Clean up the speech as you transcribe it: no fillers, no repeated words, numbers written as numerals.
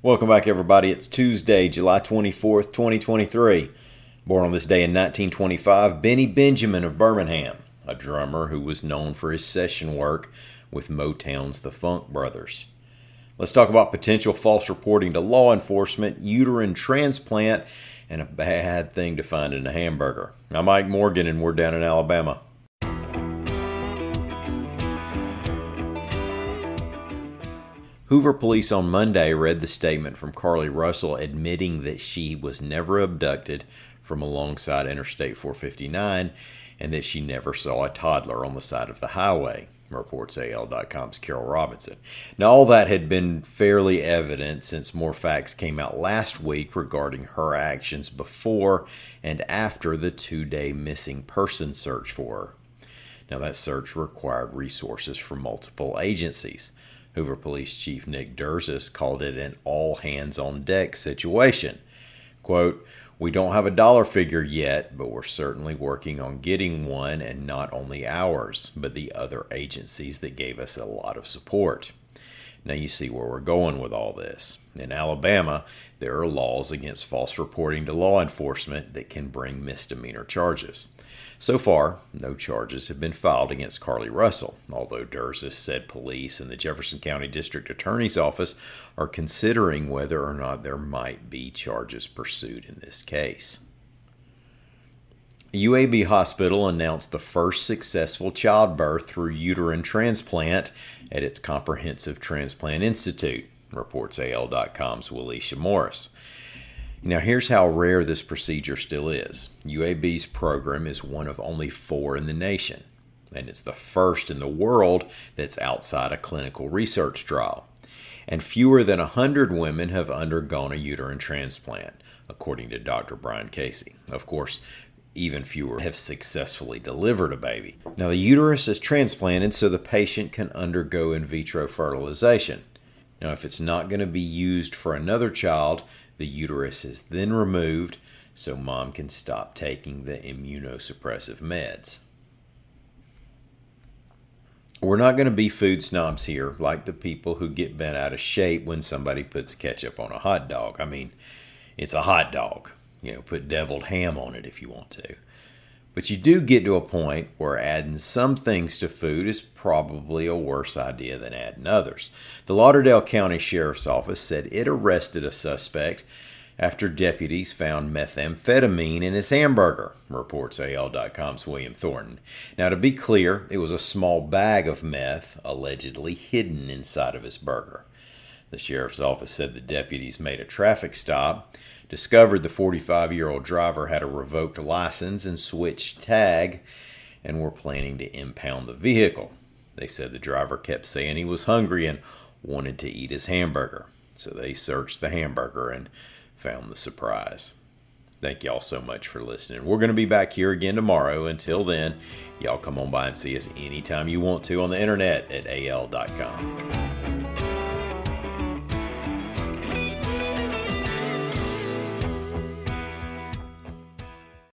Welcome back, everybody. It's Tuesday, July 24th, 2023. Born on this day in 1925, Benny Benjamin of Birmingham, a drummer who was known for his session work with Motown's The Funk Brothers. Let's talk about potential false reporting to law enforcement, uterine transplant, and a bad thing to find in a hamburger. I'm Mike Morgan, and we're down in Alabama. Hoover police on Monday read the statement from Carly Russell admitting that she was never abducted from alongside Interstate 459 and that she never saw a toddler on the side of the highway, reports AL.com's Carol Robinson. Now, all that had been fairly evident since more facts came out last week regarding her actions before and after the two-day missing person search for her. Now, that search required resources from multiple agencies. Hoover Police Chief Nick Durzis called it an all-hands-on-deck situation. Quote, "We don't have a dollar figure yet, but we're certainly working on getting one, and not only ours, but the other agencies that gave us a lot of support." Now you see where we're going with all this. In Alabama, there are laws against false reporting to law enforcement that can bring misdemeanor charges. So far, no charges have been filed against Carly Russell, although Durzis said police and the Jefferson County District Attorney's Office are considering whether or not there might be charges pursued in this case. UAB Hospital announced the first successful childbirth through uterine transplant at its Comprehensive Transplant Institute, reports AL.com's Willisha Morris. Now, here's how rare this procedure still is. UAB's program is one of only 4 in the nation, and it's the first in the world that's outside a clinical research trial. And fewer than 100 women have undergone a uterine transplant, according to Dr. Brian Casey. Of course, even fewer have successfully delivered a baby. Now, the uterus is transplanted so the patient can undergo in vitro fertilization. Now, if it's not going to be used for another child, the uterus is then removed so mom can stop taking the immunosuppressive meds. We're not going to be food snobs here like the people who get bent out of shape when somebody puts ketchup on a hot dog. I mean, it's a hot dog. Put deviled ham on it if you want to. But you do get to a point where adding some things to food is probably a worse idea than adding others. The Lauderdale County Sheriff's Office said it arrested a suspect after deputies found methamphetamine in his hamburger, reports AL.com's William Thornton. Now, to be clear, it was a small bag of meth allegedly hidden inside of his burger. The sheriff's office said the deputies made a traffic stop, discovered the 45-year-old driver had a revoked license and switched tag, and were planning to impound the vehicle. They said the driver kept saying he was hungry and wanted to eat his hamburger. So they searched the hamburger and found the surprise. Thank y'all so much for listening. We're going to be back here again tomorrow. Until then, y'all come on by and see us anytime you want to on the internet at al.com.